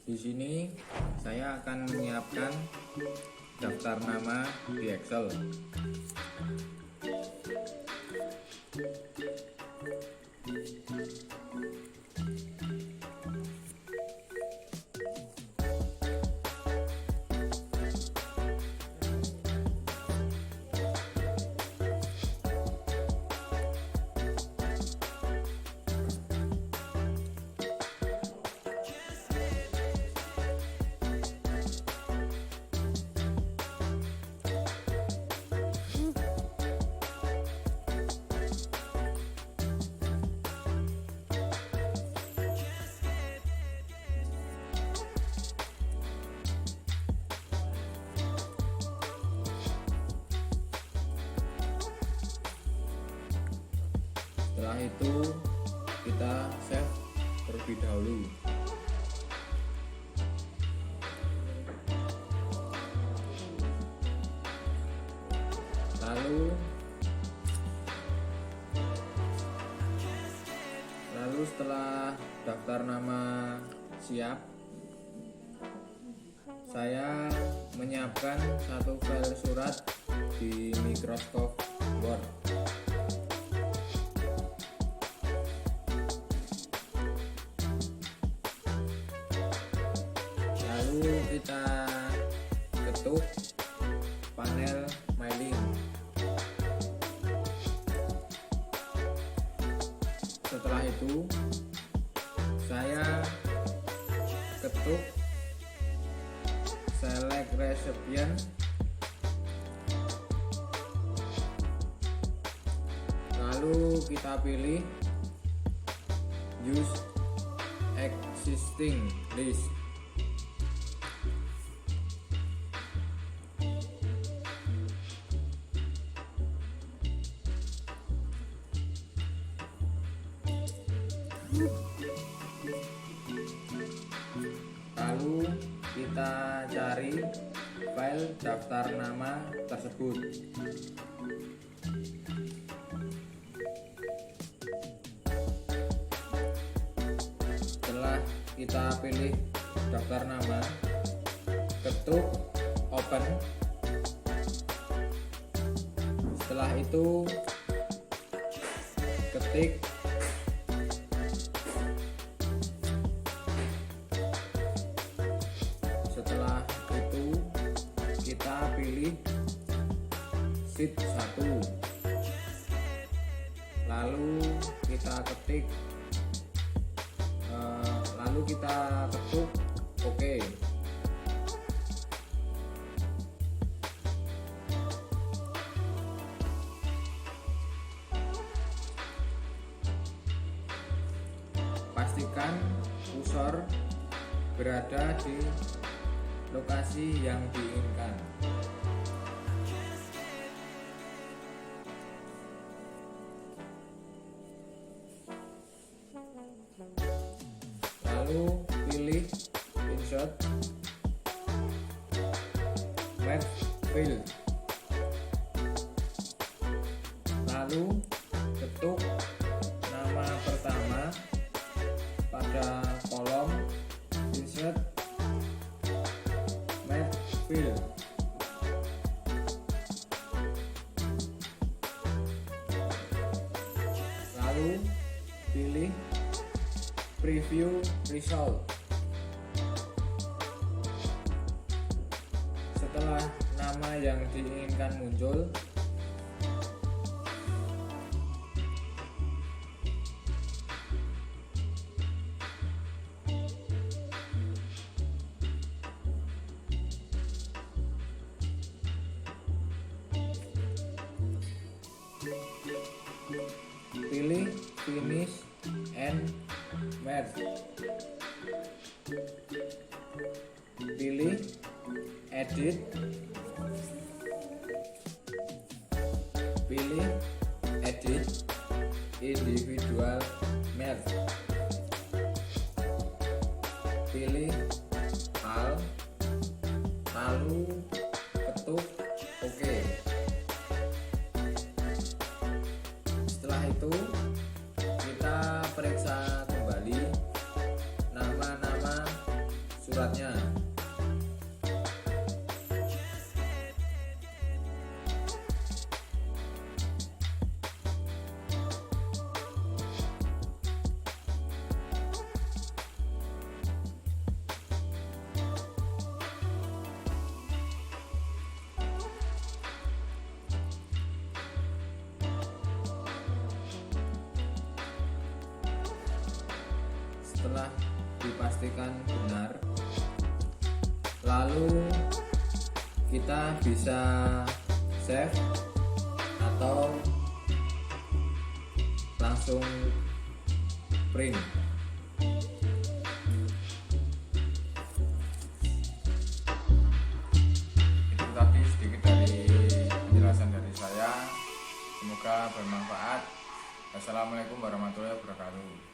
Di sini saya akan menyiapkan daftar nama di Excel. Setelah itu kita save terlebih dahulu. Lalu setelah daftar nama siap, saya menyiapkan satu file surat di Microsoft Word. Lalu kita ketuk panel mailing. Setelah itu saya ketuk select recipient, lalu kita pilih use existing list. Lalu kita cari file daftar nama tersebut. Setelah kita pilih daftar nama, ketuk open. Setelah itu ketik Setelah itu kita pilih sheet 1. Lalu kita ketik ketuk OK. Pastikan kursor berada di lokasi yang diinginkan. Lalu pilih insert match field. Lalu ketuk nama pertama pada kolom insert field. Lalu pilih preview result. Setelah nama yang diinginkan muncul, pilih finish and merge. Pilih edit. Pilih edit individual merge. Pilih all. Lalu ketuk OK. Setelah itu kita periksa kembali nama-nama surat dipastikan benar, lalu kita bisa save atau langsung print. Itu tadi sedikit dari penjelasan dari saya, semoga bermanfaat. Assalamualaikum warahmatullahi wabarakatuh.